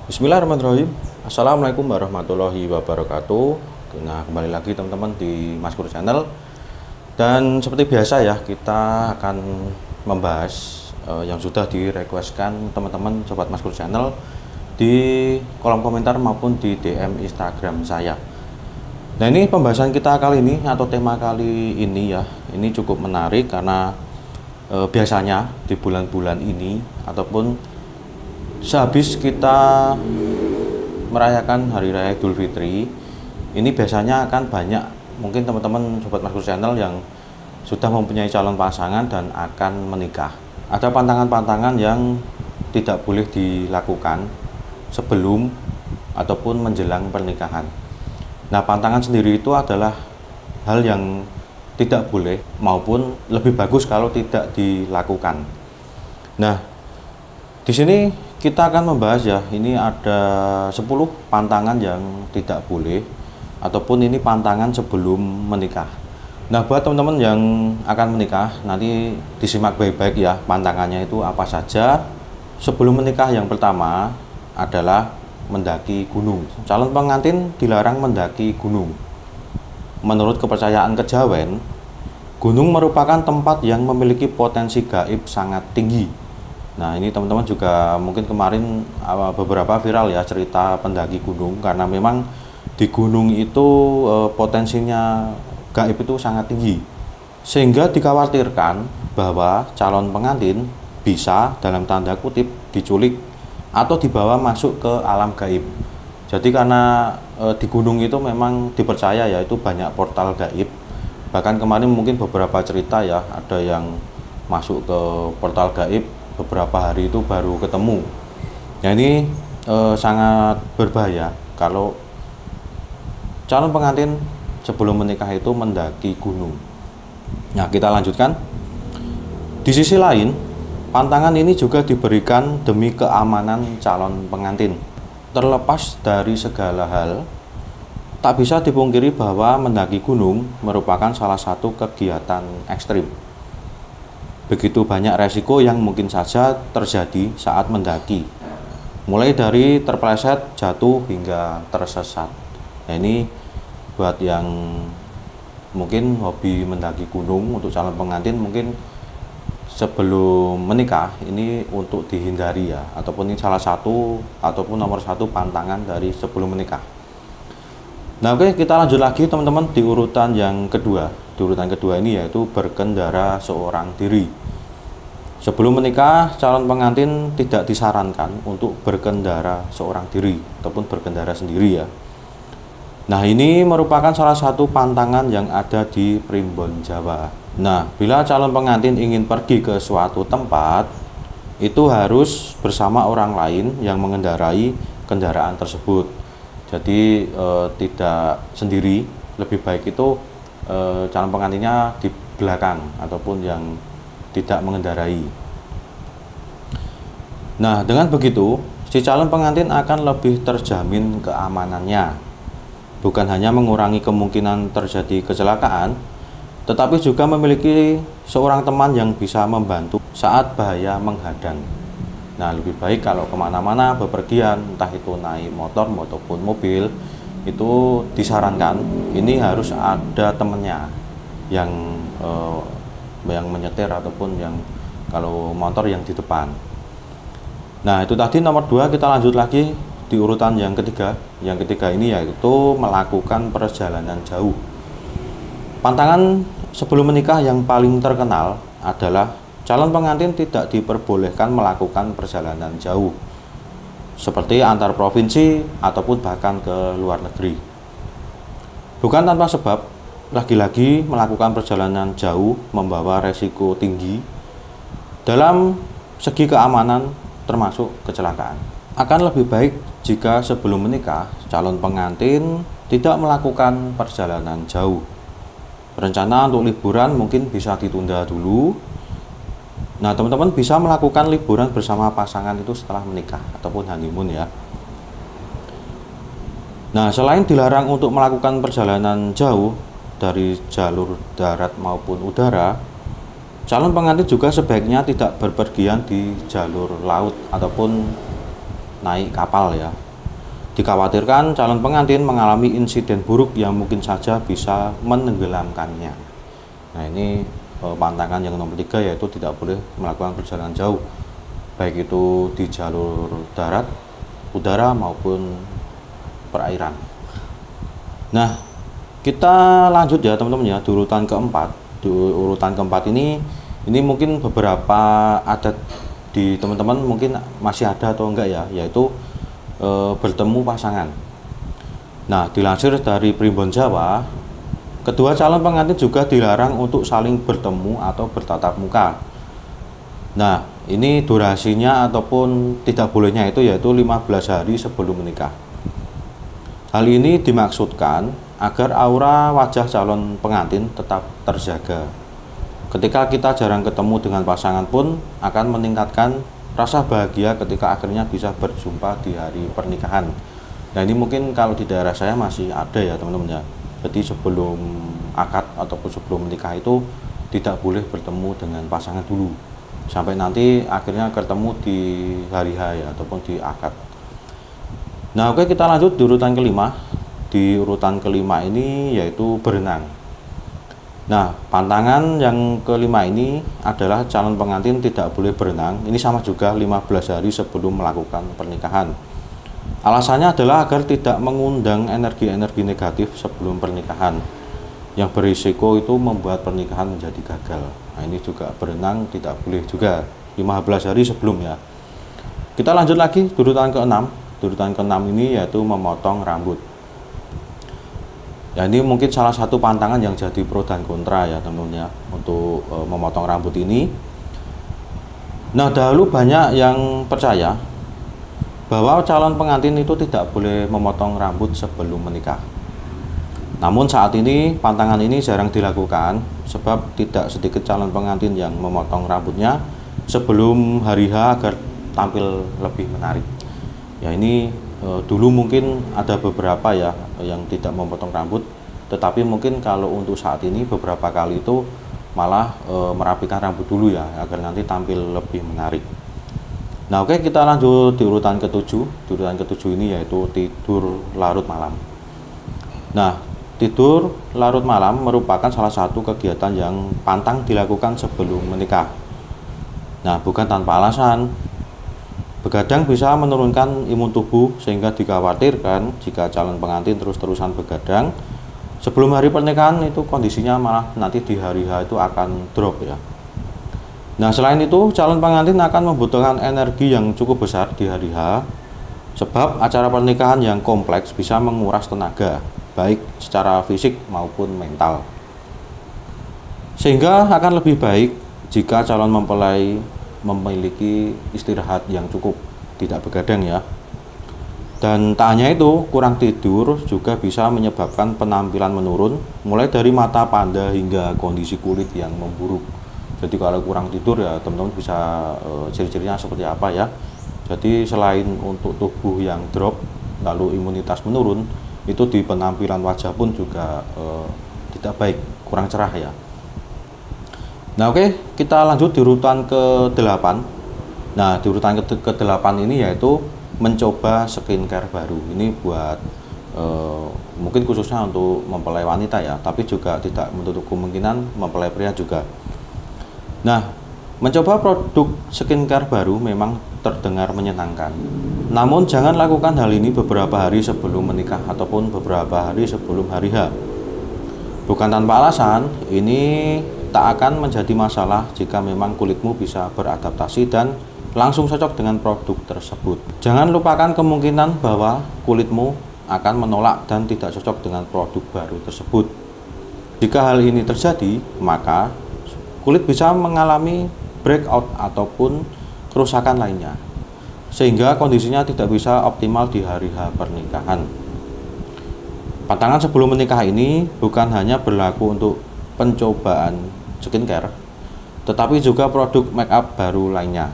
Bismillahirrahmanirrahim. Assalamualaikum warahmatullahi wabarakatuh. Nah, kembali lagi teman-teman di Maskur Channel. Dan seperti biasa ya, kita akan membahas yang sudah direquestkan teman-teman Sobat Maskur Channel di kolom komentar maupun di DM Instagram saya. Nah, ini pembahasan kita kali ini atau tema kali ini ya, ini cukup menarik karena biasanya di bulan-bulan ini ataupun sehabis kita merayakan Hari Raya Idul Fitri, ini biasanya akan banyak mungkin teman-teman Sobat Maskur Channel yang sudah mempunyai calon pasangan dan akan menikah. Ada pantangan-pantangan yang tidak boleh dilakukan sebelum ataupun menjelang pernikahan. Nah, pantangan sendiri itu adalah hal yang tidak boleh maupun lebih bagus kalau tidak dilakukan. Nah, di sini kita akan membahas ya, ini ada 10 pantangan yang tidak boleh ataupun ini pantangan sebelum menikah. Nah, buat teman-teman yang akan menikah, nanti disimak baik-baik ya pantangannya itu apa saja. Sebelum menikah yang pertama adalah mendaki gunung. Calon pengantin dilarang mendaki gunung. Menurut kepercayaan kejawen, gunung merupakan tempat yang memiliki potensi gaib sangat tinggi. Nah, ini teman-teman juga mungkin kemarin beberapa viral ya cerita pendaki gunung, karena memang di gunung itu potensinya gaib itu sangat tinggi, sehingga dikhawatirkan bahwa calon pengantin bisa dalam tanda kutip diculik atau dibawa masuk ke alam gaib. Jadi karena di gunung itu memang dipercaya ya itu banyak portal gaib. Bahkan kemarin mungkin beberapa cerita ya, ada yang masuk ke portal gaib beberapa hari itu baru ketemu. Nah, ini sangat berbahaya kalau calon pengantin sebelum menikah itu mendaki gunung. Nah, kita lanjutkan. Di sisi lain, pantangan ini juga diberikan demi keamanan calon pengantin. Terlepas dari segala hal, tak bisa dipungkiri bahwa mendaki gunung merupakan salah satu kegiatan ekstrim. Begitu banyak resiko yang mungkin saja terjadi saat mendaki, mulai dari terpeleset, jatuh, hingga tersesat. Nah, ini buat yang mungkin hobi mendaki gunung, untuk calon pengantin mungkin sebelum menikah ini untuk dihindari ya, ataupun ini salah satu ataupun nomor satu pantangan dari sebelum menikah. Nah, oke, kita lanjut lagi teman-teman di urutan yang kedua. Di urutan kedua ini yaitu berkendara seorang diri. Sebelum menikah, calon pengantin tidak disarankan untuk berkendara seorang diri ataupun berkendara sendiri ya. Nah, ini merupakan salah satu pantangan yang ada di Primbon, Jawa. Nah, bila calon pengantin ingin pergi ke suatu tempat, itu harus bersama orang lain yang mengendarai kendaraan tersebut. Jadi tidak sendiri, lebih baik itu calon pengantinnya di belakang ataupun yang tidak mengendarai. Nah, dengan begitu si calon pengantin akan lebih terjamin keamanannya. Bukan hanya mengurangi kemungkinan terjadi kecelakaan, tetapi juga memiliki seorang teman yang bisa membantu saat bahaya menghadang. Nah, lebih baik kalau kemana-mana bepergian, entah itu naik motor maupun mobil, itu disarankan ini harus ada temennya yang menyetir ataupun yang kalau motor yang di depan. Nah, itu tadi nomor 2. Kita lanjut lagi di urutan yang ketiga. Yang ketiga ini yaitu melakukan perjalanan jauh. Pantangan sebelum menikah yang paling terkenal adalah calon pengantin tidak diperbolehkan melakukan perjalanan jauh, seperti antar provinsi ataupun bahkan ke luar negeri. Bukan tanpa sebab, lagi-lagi melakukan perjalanan jauh membawa resiko tinggi dalam segi keamanan termasuk kecelakaan. Akan lebih baik jika sebelum menikah calon pengantin tidak melakukan perjalanan jauh. Rencana untuk liburan mungkin bisa ditunda dulu. Nah, teman-teman bisa melakukan liburan bersama pasangan itu setelah menikah ataupun honeymoon ya. Nah, selain dilarang untuk melakukan perjalanan jauh dari jalur darat maupun udara, calon pengantin juga sebaiknya tidak berpergian di jalur laut ataupun naik kapal ya. Dikhawatirkan calon pengantin mengalami insiden buruk yang mungkin saja bisa menenggelamkannya. Nah, ini pantangan yang nomor 3, yaitu tidak boleh melakukan perjalanan jauh, baik itu di jalur darat, udara maupun perairan. Nah, kita lanjut ya teman-teman ya, di urutan keempat. Di urutan keempat ini mungkin beberapa adat di teman-teman mungkin masih ada atau enggak ya, yaitu bertemu pasangan. Nah, dilansir dari Primbon Jawa, kedua calon pengantin juga dilarang untuk saling bertemu atau bertatap muka. Nah, ini durasinya ataupun tidak bolehnya itu yaitu 15 hari sebelum menikah. Hal ini dimaksudkan agar aura wajah calon pengantin tetap terjaga. Ketika kita jarang ketemu dengan pasangan pun akan meningkatkan rasa bahagia ketika akhirnya bisa berjumpa di hari pernikahan. Nah, ini mungkin kalau di daerah saya masih ada ya teman-teman ya. Jadi sebelum akad ataupun sebelum menikah itu tidak boleh bertemu dengan pasangan dulu, sampai nanti akhirnya ketemu di hari H ya, ataupun di akad. Nah, oke, kita lanjut di urutan kelima. Di urutan kelima ini yaitu berenang. Nah, pantangan yang kelima ini adalah calon pengantin tidak boleh berenang. Ini sama juga 15 hari sebelum melakukan pernikahan. Alasannya adalah agar tidak mengundang energi-energi negatif sebelum pernikahan yang berisiko itu membuat pernikahan menjadi gagal. Nah, ini juga berenang tidak boleh juga 15 hari sebelum ya. Kita lanjut lagi di urutan ke-6. Di urutan ke-6 ini yaitu memotong rambut. Ya, ini mungkin salah satu pantangan yang jadi pro dan kontra ya teman-teman ya, untuk memotong rambut ini. Nah, dahulu banyak yang percaya bahwa calon pengantin itu tidak boleh memotong rambut sebelum menikah. Namun saat ini pantangan ini jarang dilakukan, sebab tidak sedikit calon pengantin yang memotong rambutnya sebelum hari H agar tampil lebih menarik. Ya, ini dulu mungkin ada beberapa ya yang tidak memotong rambut, tetapi mungkin kalau untuk saat ini beberapa kali itu malah merapikan rambut dulu ya, agar nanti tampil lebih menarik. Nah, oke, kita lanjut di urutan ke-7. Di urutan ke-7 ini yaitu tidur larut malam. Nah, tidur larut malam merupakan salah satu kegiatan yang pantang dilakukan sebelum menikah. Nah, bukan tanpa alasan. Begadang bisa menurunkan imun tubuh, sehingga dikhawatirkan jika calon pengantin terus-terusan begadang sebelum hari pernikahan itu kondisinya malah nanti di hari H itu akan drop ya. Nah, selain itu calon pengantin akan membutuhkan energi yang cukup besar di hari H, sebab acara pernikahan yang kompleks bisa menguras tenaga baik secara fisik maupun mental, sehingga akan lebih baik jika calon mempelai memiliki istirahat yang cukup, tidak begadang ya. Dan tak hanya itu, kurang tidur juga bisa menyebabkan penampilan menurun, mulai dari mata panda hingga kondisi kulit yang memburuk. Jadi kalau kurang tidur ya teman-teman bisa ciri-cirinya seperti apa ya. Jadi selain untuk tubuh yang drop lalu imunitas menurun, itu di penampilan wajah pun juga tidak baik, kurang cerah ya. Nah, oke, kita lanjut di urutan ke-8. Nah, di urutan ke-8 ini yaitu mencoba skincare baru. Ini buat mungkin khususnya untuk mempelai wanita ya, tapi juga tidak menutup kemungkinan mempelai pria juga. Nah, mencoba produk skincare baru memang terdengar menyenangkan. Namun jangan lakukan hal ini beberapa hari sebelum menikah ataupun beberapa hari sebelum hari H. Bukan tanpa alasan, ini tak akan menjadi masalah jika memang kulitmu bisa beradaptasi dan langsung cocok dengan produk tersebut. Jangan lupakan kemungkinan bahwa kulitmu akan menolak dan tidak cocok dengan produk baru tersebut. Jika hal ini terjadi, maka kulit bisa mengalami breakout ataupun kerusakan lainnya, sehingga kondisinya tidak bisa optimal di hari H pernikahan. Pantangan sebelum menikah ini bukan hanya berlaku untuk pencobaan skincare, tetapi juga produk make up baru lainnya.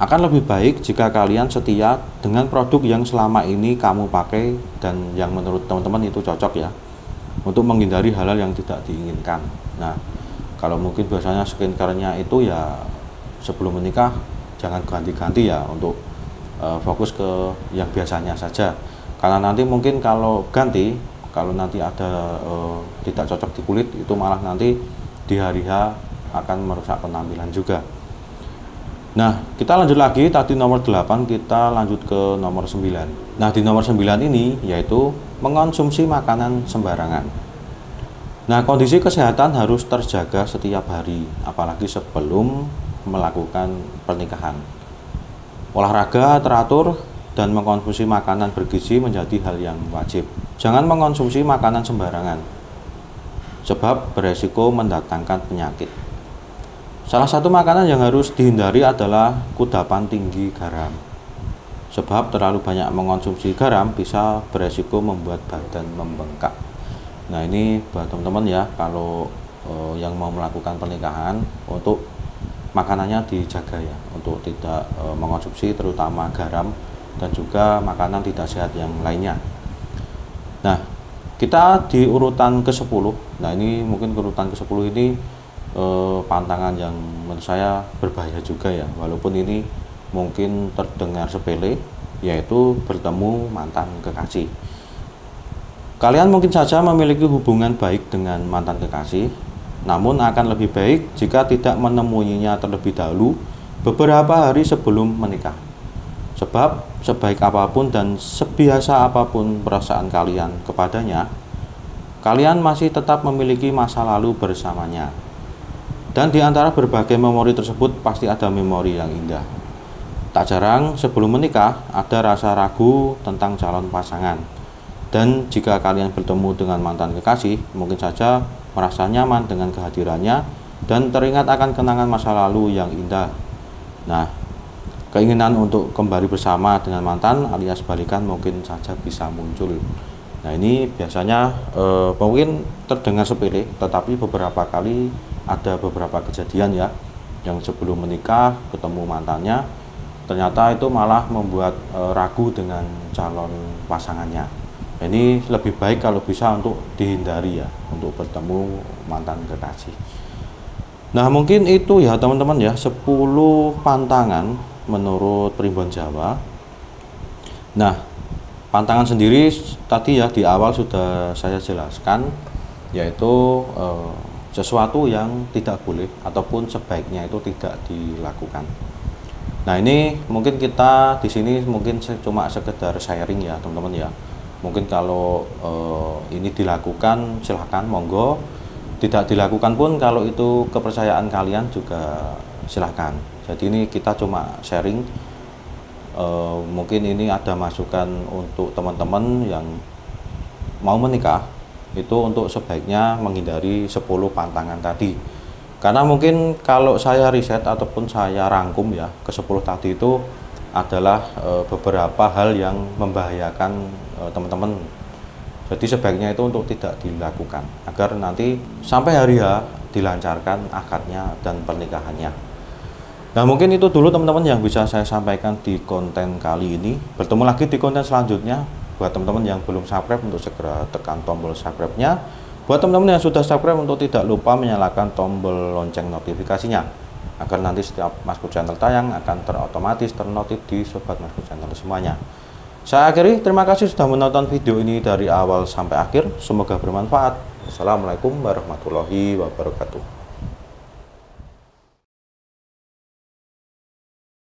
Akan lebih baik jika kalian setia dengan produk yang selama ini kamu pakai dan yang menurut teman-teman itu cocok ya, untuk menghindari hal-hal yang tidak diinginkan. Nah, kalau mungkin biasanya skincare-nya itu ya sebelum menikah jangan ganti-ganti ya, untuk fokus ke yang biasanya saja, karena nanti mungkin kalau ganti, kalau nanti ada tidak cocok di kulit, itu malah nanti di hari H akan merusak penampilan juga. Nah, kita lanjut lagi, tadi nomor 8, kita lanjut ke nomor 9. Nah, di nomor 9 ini yaitu mengonsumsi makanan sembarangan. Nah, kondisi kesehatan harus terjaga setiap hari, apalagi sebelum melakukan pernikahan. Olahraga teratur dan mengkonsumsi makanan bergizi menjadi hal yang wajib. Jangan mengkonsumsi makanan sembarangan, sebab beresiko mendatangkan penyakit. Salah satu makanan yang harus dihindari adalah kudapan tinggi garam, sebab terlalu banyak mengkonsumsi garam bisa beresiko membuat badan membengkak. Nah, ini buat teman-teman ya, kalau yang mau melakukan pernikahan, untuk makanannya dijaga ya, untuk tidak mengkonsumsi terutama garam dan juga makanan tidak sehat yang lainnya. Nah, kita di urutan ke-10. Nah, ini mungkin urutan ke-10 ini pantangan yang menurut saya berbahaya juga ya, walaupun ini mungkin terdengar sepele, yaitu bertemu mantan kekasih. Kalian mungkin saja memiliki hubungan baik dengan mantan kekasih, namun akan lebih baik jika tidak menemuinya terlebih dahulu beberapa hari sebelum menikah. Sebab sebaik apapun dan sebiasa apapun perasaan kalian kepadanya, kalian masih tetap memiliki masa lalu bersamanya. Dan di antara berbagai memori tersebut pasti ada memori yang indah. Tak jarang sebelum menikah ada rasa ragu tentang calon pasangan. Dan jika kalian bertemu dengan mantan kekasih, mungkin saja merasa nyaman dengan kehadirannya dan teringat akan kenangan masa lalu yang indah. Nah, keinginan untuk kembali bersama dengan mantan alias balikan mungkin saja bisa muncul. Nah, ini biasanya mungkin terdengar sepele, tetapi beberapa kali ada beberapa kejadian ya, yang sebelum menikah ketemu mantannya, ternyata itu malah membuat ragu dengan calon pasangannya. Ini lebih baik kalau bisa untuk dihindari ya, untuk bertemu mantan kekasih. Nah, mungkin itu ya teman-teman ya, 10 pantangan menurut Primbon Jawa. Nah, pantangan sendiri tadi ya di awal sudah saya jelaskan, yaitu sesuatu yang tidak boleh ataupun sebaiknya itu tidak dilakukan. Nah, ini mungkin kita di sini mungkin cuma sekedar sharing ya teman-teman ya. Mungkin kalau ini dilakukan silahkan, monggo. Tidak dilakukan pun kalau itu kepercayaan kalian juga silahkan. Jadi ini kita cuma sharing. Mungkin ini ada masukan untuk teman-teman yang mau menikah, itu untuk sebaiknya menghindari 10 pantangan tadi. Karena mungkin kalau saya riset ataupun saya rangkum ya, ke-10 tadi itu adalah beberapa hal yang membahayakan teman-teman. Jadi sebaiknya itu untuk tidak dilakukan, agar nanti sampai hari H dilancarkan akadnya dan pernikahannya. Nah, mungkin itu dulu teman-teman yang bisa saya sampaikan di konten kali ini. Bertemu lagi di konten selanjutnya. Buat teman-teman yang belum subscribe, untuk segera tekan tombol subscribe-nya. Buat teman-teman yang sudah subscribe, untuk tidak lupa menyalakan tombol lonceng notifikasinya, agar nanti setiap Maskur Channel tayang akan terotomatis ternotif di Sobat Maskur Channel semuanya. Saya akhiri, terima kasih sudah menonton video ini dari awal sampai akhir. Semoga bermanfaat. Wassalamualaikum warahmatullahi wabarakatuh.